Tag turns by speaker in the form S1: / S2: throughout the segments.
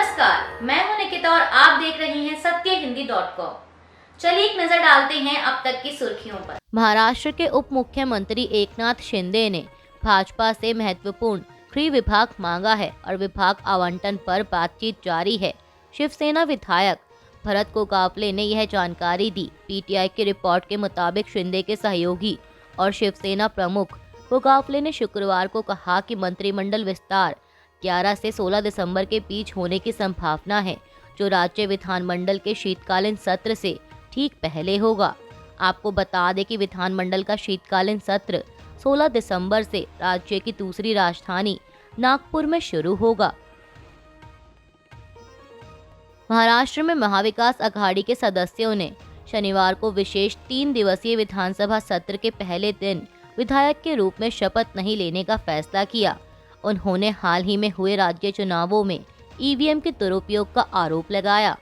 S1: नमस्कार, मैं हूं निकिता और आप देख रहे हैं सत्यहिंदी.com। चलिए एक नजर डालते हैं अब तक की सुर्खियों पर।
S2: महाराष्ट्र के उप मुख्यमंत्री एकनाथ शिंदे ने भाजपा से महत्वपूर्ण गृह विभाग मांगा है और विभाग आवंटन पर बातचीत जारी है। शिवसेना विधायक भरत कोकापले ने यह जानकारी दी। पीटीआई की रिपोर्ट के मुताबिक शिंदे के सहयोगी और शिवसेना प्रमुख कोकापले ने शुक्रवार को कहा कि मंत्रिमंडल विस्तार 11 से 16 दिसंबर के बीच होने की संभावना है, जो राज्य विधानमंडल के शीतकालीन सत्र से ठीक पहले होगा। आपको बता दें कि विधानमंडल का शीतकालीन सत्र 16 दिसंबर से राज्य की दूसरी राजधानी नागपुर में शुरू होगा। महाराष्ट्र में महाविकास अघाड़ी के सदस्यों ने शनिवार को विशेष 3 दिवसीय विधानसभा सत्र के पहले दिन विधायक के रूप में शपथ नहीं लेने का फैसला किया। उन्होंने हाल ही में हुए राज्य चुनावों में ईवीएम के दुरुपयोग का आरोप लगाया।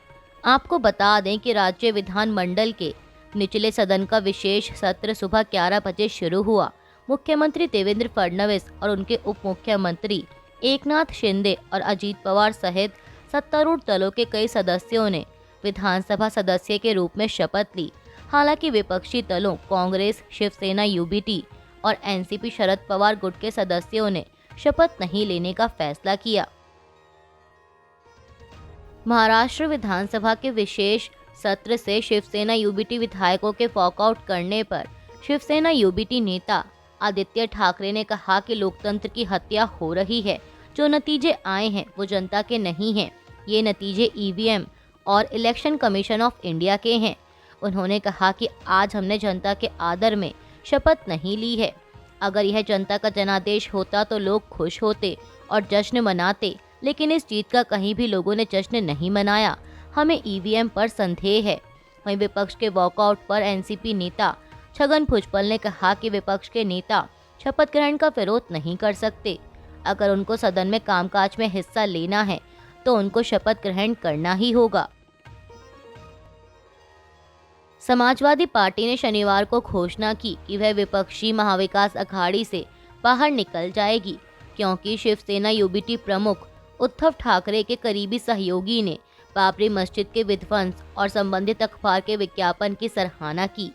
S2: आपको बता दें कि राज्य विधानमंडल के निचले सदन का विशेष सत्र सुबह 11 बजे शुरू हुआ। मुख्यमंत्री देवेंद्र फडणवीस और उनके उप मुख्यमंत्री एकनाथ शिंदे और अजीत पवार सहित सत्तारूढ़ दलों के कई सदस्यों ने विधानसभा सदस्य के रूप में शपथ ली। हालांकि विपक्षी दलों कांग्रेस, शिवसेना यूबीटी और एनसीपी शरद पवार गुट के सदस्यों ने शपथ नहीं लेने का फैसला किया। महाराष्ट्र विधानसभा के विशेष सत्र से शिवसेना यूबीटी विधायकों के वॉकआउट करने पर शिवसेना यूबीटी नेता आदित्य ठाकरे ने कहा कि लोकतंत्र की हत्या हो रही है। जो नतीजे आए हैं वो जनता के नहीं हैं, ये नतीजे ईवीएम और इलेक्शन कमीशन ऑफ इंडिया के हैं। उन्होंने कहा कि आज हमने जनता के आदर में शपथ नहीं ली है। अगर यह जनता का जनादेश होता तो लोग खुश होते और जश्न मनाते, लेकिन इस जीत का कहीं भी लोगों ने जश्न नहीं मनाया। हमें ईवीएम पर संदेह है। वहीं विपक्ष के वॉकआउट पर एनसीपी नेता छगन भुजबल ने कहा कि विपक्ष के नेता शपथ ग्रहण का विरोध नहीं कर सकते। अगर उनको सदन में कामकाज में हिस्सा लेना है तो उनको शपथ ग्रहण करना ही होगा। समाजवादी पार्टी ने शनिवार को घोषणा की कि वह विपक्षी महाविकास अघाड़ी से बाहर निकल जाएगी, क्योंकि शिवसेना यूबीटी प्रमुख उद्धव ठाकरे के करीबी सहयोगी ने बाबरी मस्जिद के विध्वंस और संबंधित अखबार के विज्ञापन की सराहना की।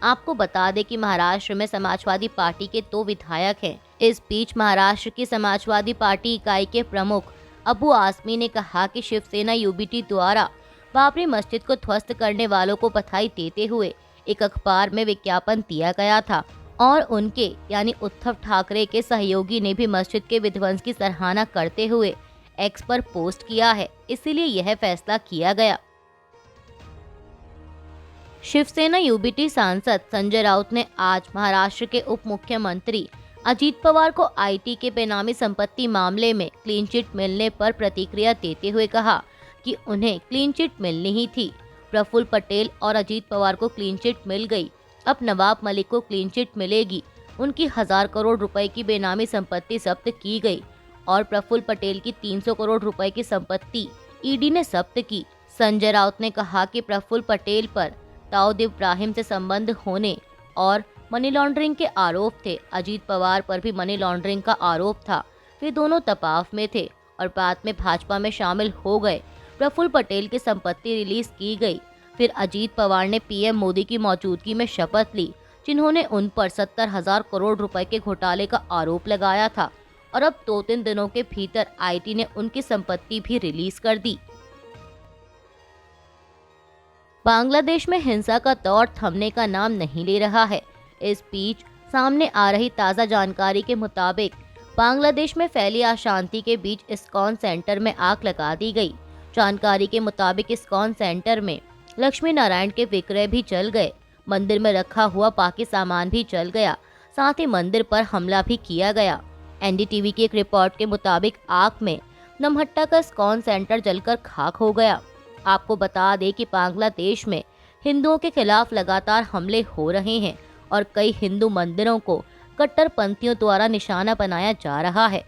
S2: आपको बता दें कि महाराष्ट्र में समाजवादी पार्टी के 2 विधायक हैं। इस बीच महाराष्ट्र की समाजवादी पार्टी इकाई के प्रमुख अबू आसमी ने कहा कि शिवसेना यूबीटी द्वारा बाबरी मस्जिद को ध्वस्त करने वालों को बधाई देते हुए एक अखबार में विज्ञापन दिया गया था और उनके यानी उद्धव ठाकरे के सहयोगी ने भी मस्जिद के विध्वंस की सराहना करते हुए एक्स पर पोस्ट किया है, इसीलिए यह फैसला किया गया। शिवसेना यूबीटी सांसद संजय राउत ने आज महाराष्ट्र के उप मुख्यमंत्री अजीत पवार को आईटी के बेनामी संपत्ति मामले में क्लीन चिट मिलने पर प्रतिक्रिया देते हुए कहा कि उन्हें क्लीन चिट मिलनी ही थी। प्रफुल्ल पटेल और अजीत पवार को क्लीन चिट मिल गई, अब नवाब मलिक को क्लीन चिट मिलेगी। उनकी 1000 करोड़ रुपए की बेनामी संपत्ति जब्त की गई और प्रफुल्ल पटेल की 300 करोड़ रुपए की संपत्ति ईडी ने जब्त की। संजय राउत ने कहा कि प्रफुल्ल पटेल पर दाऊद इब्राहिम से संबंध होने और मनी लॉन्ड्रिंग के आरोप थे। अजीत पवार पर भी मनी लॉन्ड्रिंग का आरोप था। वे दोनों दबाव में थे और बाद में भाजपा में शामिल हो गए। प्रफुल्ल पटेल की संपत्ति रिलीज की गई। फिर अजीत पवार ने पीएम मोदी की मौजूदगी में शपथ ली, जिन्होंने उन पर 70,000 करोड़ रुपए के घोटाले का आरोप लगाया था और अब 2-3 दिनों के भीतर आईटी ने उनकी संपत्ति भी रिलीज कर दी। बांग्लादेश में हिंसा का दौर थमने का नाम नहीं ले रहा है। इस बीच सामने आ रही ताज़ा जानकारी के मुताबिक बांग्लादेश में फैली अशांति के बीच इस्कॉन सेंटर में आग लगा दी गई। जानकारी के मुताबिक इस्कॉन सेंटर में लक्ष्मी नारायण के विक्रय भी जल गए। मंदिर में रखा हुआ बाकी सामान भी जल गया। साथ ही मंदिर पर हमला भी किया गया। एनडीटीवी की एक रिपोर्ट के मुताबिक आग में नमहट्टा का इस्कॉन सेंटर जलकर खाक हो गया। आपको बता दें कि बांग्लादेश में हिंदुओं के खिलाफ लगातार हमले हो रहे हैं और कई हिंदू मंदिरों को कट्टरपंथियों द्वारा निशाना बनाया जा रहा है।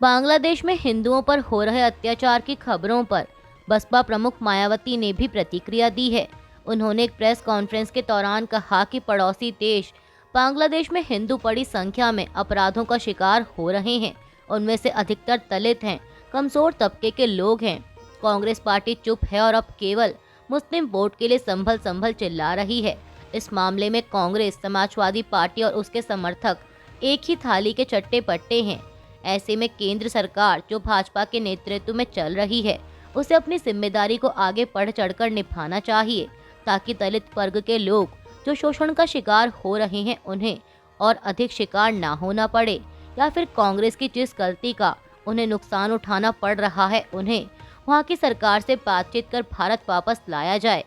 S2: बांग्लादेश में हिंदुओं पर हो रहे अत्याचार की खबरों पर बसपा प्रमुख मायावती ने भी प्रतिक्रिया दी है। उन्होंने एक प्रेस कॉन्फ्रेंस के दौरान कहा कि पड़ोसी देश बांग्लादेश में हिंदू बड़ी संख्या में अपराधों का शिकार हो रहे हैं। उनमें से अधिकतर दलित हैं, कमजोर तबके के लोग हैं। कांग्रेस पार्टी चुप है और अब केवल मुस्लिम वोट के लिए संभल संभल चिल्ला रही है। इस मामले में कांग्रेस, समाजवादी पार्टी और उसके समर्थक एक ही थाली के चट्टे पट्टे हैं। ऐसे में केंद्र सरकार जो भाजपा के नेतृत्व में चल रही है, उसे अपनी जिम्मेदारी को आगे बढ़ चढ़कर निभाना चाहिए, ताकि दलित वर्ग के लोग जो शोषण का शिकार हो रहे हैं उन्हें और अधिक शिकार ना होना पड़े, या फिर कांग्रेस की जिस गलती का उन्हें नुकसान उठाना पड़ रहा है उन्हें वहां की सरकार से बातचीत कर भारत वापस लाया जाए।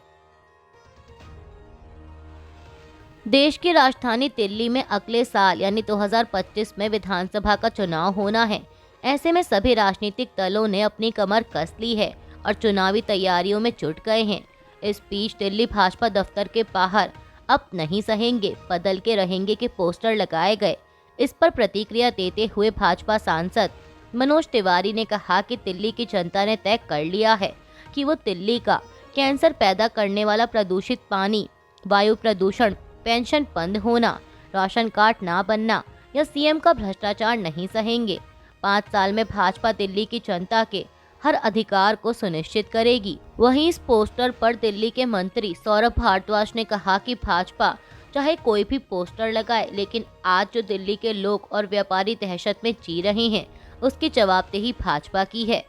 S2: देश की राजधानी दिल्ली में अगले साल यानी 2025 में विधानसभा का चुनाव होना है। ऐसे में सभी राजनीतिक दलों ने अपनी कमर कस ली है और चुनावी तैयारियों में जुट गए हैं। इस बीच दिल्ली भाजपा दफ्तर के बाहर अब नहीं सहेंगे, बदल के रहेंगे के पोस्टर लगाए गए। इस पर प्रतिक्रिया देते हुए भाजपा सांसद मनोज तिवारी ने कहा कि दिल्ली की जनता ने तय कर लिया है कि वो दिल्ली का कैंसर पैदा करने वाला प्रदूषित पानी, वायु प्रदूषण, पेंशन बंद होना, राशन कार्ड ना बनना या सीएम का भ्रष्टाचार नहीं सहेंगे। 5 साल में भाजपा दिल्ली की जनता के हर अधिकार को सुनिश्चित करेगी। वहीं इस पोस्टर पर दिल्ली के मंत्री सौरभ भारद्वाज ने कहा कि भाजपा चाहे कोई भी पोस्टर लगाए, लेकिन आज जो दिल्ली के लोग और व्यापारी दहशत में जी रहे हैं, उसकी जवाबदेही भाजपा की है।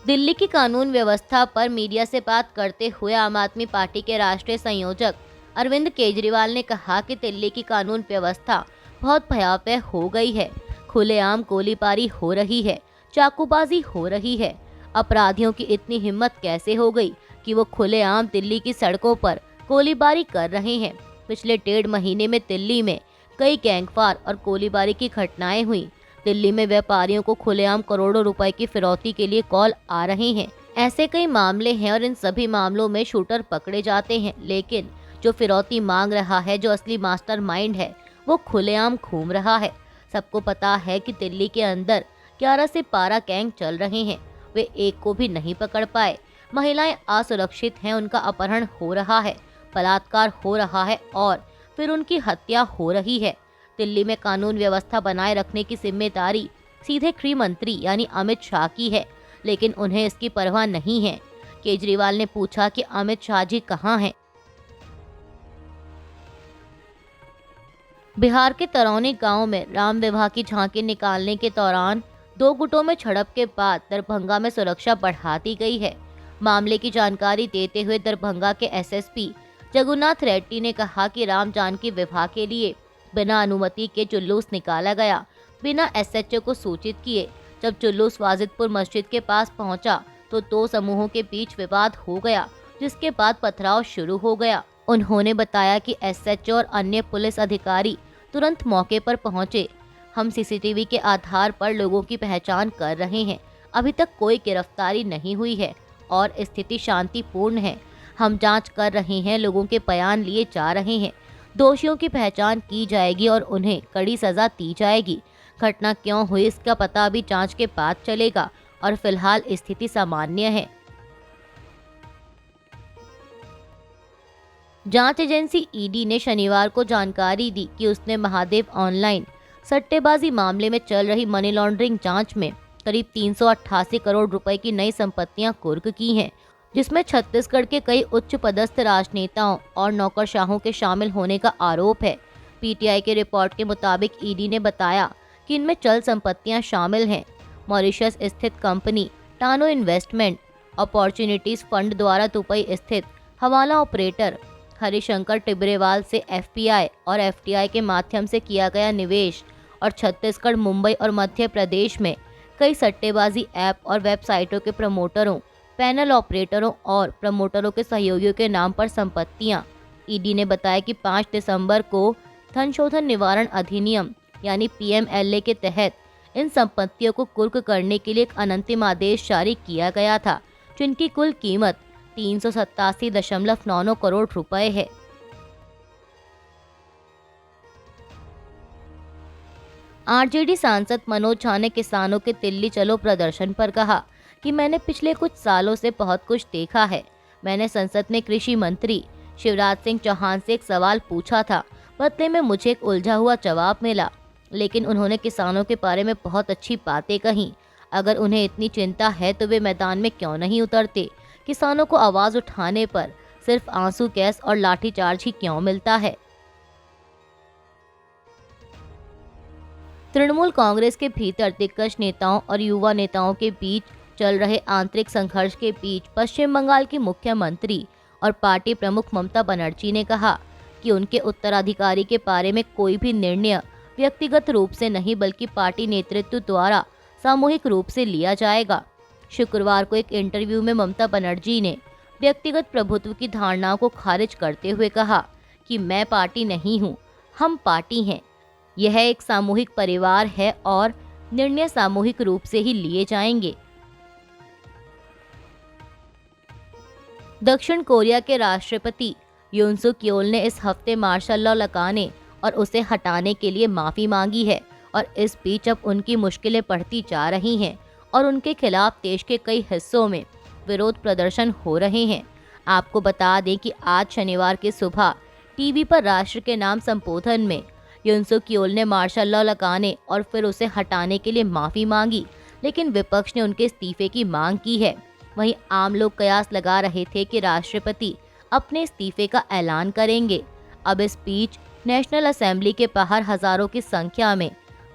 S2: दिल्ली की कानून व्यवस्था पर मीडिया से बात करते हुए आम आदमी पार्टी के राष्ट्रीय संयोजक अरविंद केजरीवाल ने कहा कि दिल्ली की कानून व्यवस्था बहुत भयावह हो गई है। खुलेआम गोलीबारी हो रही है, चाकूबाजी हो रही है। अपराधियों की इतनी हिम्मत कैसे हो गई कि वो खुलेआम दिल्ली की सड़कों पर गोलीबारी कर रहे हैं। पिछले 1.5 महीने में दिल्ली में कई गैंगवार और गोलीबारी की घटनाएं हुई। दिल्ली में व्यापारियों को खुलेआम करोड़ों रुपए की फिरौती के लिए कॉल आ रहे हैं। ऐसे कई मामले हैं और इन सभी मामलों में शूटर पकड़े जाते हैं, लेकिन जो फिरौती मांग रहा है, जो असली मास्टरमाइंड है, वो खुलेआम घूम रहा है। सबको पता है कि दिल्ली के अंदर 11 से 12 गैंग चल रहे हैं, वे एक को भी नहीं पकड़ पाए। महिलाएं असुरक्षित हैं, उनका अपहरण हो रहा है, बलात्कार हो रहा है और फिर उनकी हत्या हो रही है। दिल्ली में कानून व्यवस्था बनाए रखने की जिम्मेदारी सीधे गृह मंत्री यानी अमित शाह की है, लेकिन उन्हें इसकी परवाह नहीं है। केजरीवाल ने पूछा कि अमित शाह जी कहाँ हैं? बिहार के तरौनी गांव में राम विवाह की झांकी निकालने के दौरान 2 गुटों में झड़प के बाद दरभंगा में सुरक्षा बढ़ा दी गई है। मामले की जानकारी देते हुए दरभंगा के एसएसपी जगन्नाथ रेड्डी ने कहा कि राम जानकी विवाह के लिए बिना अनुमति के जुलूस निकाला गया, बिना एसएचओ को सूचित किए। जब जुलूस वाजिदपुर मस्जिद के पास पहुंचा तो 2 समूहों के बीच विवाद हो गया, जिसके बाद पथराव शुरू हो गया। उन्होंने बताया कि एसएचओ और अन्य पुलिस अधिकारी तुरंत मौके पर पहुंचे। हम सीसीटीवी के आधार पर लोगों की पहचान कर रहे हैं। अभी तक कोई गिरफ्तारी नहीं हुई है और स्थिति शांतिपूर्ण है। हम जांच कर रहे हैं, लोगों के बयान लिए जा रहे हैं। दोषियों की पहचान की जाएगी और उन्हें कड़ी सजा दी जाएगी। घटना क्यों हुई इसका पता अभी जांच के बाद चलेगा और फिलहाल स्थिति सामान्य है। जांच एजेंसी ईडी ने शनिवार को जानकारी दी कि उसने महादेव ऑनलाइन सट्टेबाजी मामले में चल रही मनी लॉन्ड्रिंग जांच में करीब 388 करोड़ रुपए की नई संपत्तियां कुर्क की हैं, जिसमें छत्तीसगढ़ के कई उच्च पदस्थ राजनेताओं और नौकरशाहों के शामिल होने का आरोप है। पीटीआई के रिपोर्ट के मुताबिक ईडी ने बताया कि इनमें चल संपत्तियां शामिल हैं। मॉरिशस स्थित कंपनी टानो इन्वेस्टमेंट अपॉर्चुनिटीज फंड द्वारा दुबई स्थित हवाला ऑपरेटर हरिशंकर टिब्रेवाल से एफपीआई और एफटीआई के माध्यम से किया गया निवेश और छत्तीसगढ़, मुंबई और मध्य प्रदेश में कई सट्टेबाजी ऐप और वेबसाइटों के प्रमोटरों, पैनल ऑपरेटरों और प्रमोटरों के सहयोगियों के नाम पर संपत्तियां। ईडी ने बताया कि 5 दिसंबर को धन शोधन निवारण अधिनियम यानी पीएमएलए के तहत इन संपत्तियों को कुर्क करने के लिए एक अनंतिम आदेश जारी किया गया था, जिनकी कुल कीमत 387.99 करोड़ रुपए है। आरजेडी सांसद मनोज झा ने किसानों के दिल्ली चलो प्रदर्शन पर कहा कि मैंने पिछले कुछ सालों से बहुत कुछ देखा है। मैंने संसद में कृषि मंत्री शिवराज सिंह चौहान से एक सवाल पूछा था। बदले में मुझे एक उलझा हुआ जवाब मिला, लेकिन उन्होंने किसानों के बारे में बहुत अच्छी बातें कहीं। अगर उन्हें इतनी चिंता है तो वे मैदान में क्यों नहीं उतरते? किसानों को आवाज उठाने पर सिर्फ आंसू गैस और लाठीचार्ज ही क्यों मिलता है? तृणमूल कांग्रेस के भीतर दिग्गज नेताओं और युवा नेताओं के बीच चल रहे आंतरिक संघर्ष के बीच पश्चिम बंगाल की मुख्यमंत्री और पार्टी प्रमुख ममता बनर्जी ने कहा कि उनके उत्तराधिकारी के बारे में कोई भी निर्णय व्यक्तिगत रूप से नहीं बल्कि पार्टी नेतृत्व द्वारा सामूहिक रूप से लिया जाएगा। शुक्रवार को एक इंटरव्यू में ममता बनर्जी ने व्यक्तिगत प्रभुत्व की धारणाओं को खारिज करते हुए कहा कि मैं पार्टी नहीं हूँ, हम पार्टी हैं। यह एक सामूहिक परिवार है और निर्णय सामूहिक रूप से ही लिए जाएंगे। दक्षिण कोरिया के राष्ट्रपति यून सुक येओल ने इस हफ्ते मार्शल लॉ लगाने और उसे हटाने के लिए माफी मांगी है और इस बीच अब उनकी मुश्किलें बढ़ती जा रही हैं और उनके खिलाफ देश के कई हिस्सों में विरोध प्रदर्शन हो रहे हैं। आपको बता दें कि आज शनिवार की सुबह टीवी पर राष्ट्र के नाम संबोधन में यून सुक येओल ने मार्शल लॉ लगाने और फिर उसे हटाने के लिए माफी मांगी, लेकिन विपक्ष ने उनके इस्तीफे की मांग की है। वहीं आम लोग कयास लगा रहे थे कि राष्ट्रपति अपने इस्तीफे का ऐलान करेंगे। अब इस बीच नेशनल असेंबली के बाहर हजारों की संख्या में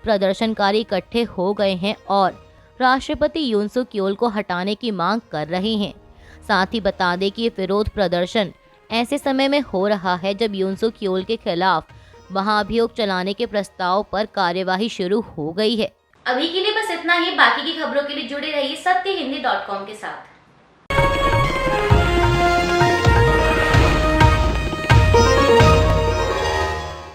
S2: प्रदर्शनकारी इकट्ठे हो गए हैं और राष्ट्रपति यून सुक येओल को हटाने की मांग कर रहे हैं। साथ ही बता दें कि ये विरोध प्रदर्शन ऐसे समय में हो रहा है जब यून सुक येओल के खिलाफ महाअभियोग चलाने के प्रस्ताव पर कार्यवाही शुरू हो गई है।
S1: अभी के लिए बस इतना ही। बाकी की खबरों के लिए जुड़े रहिए सत्यहिंदी.com के साथ।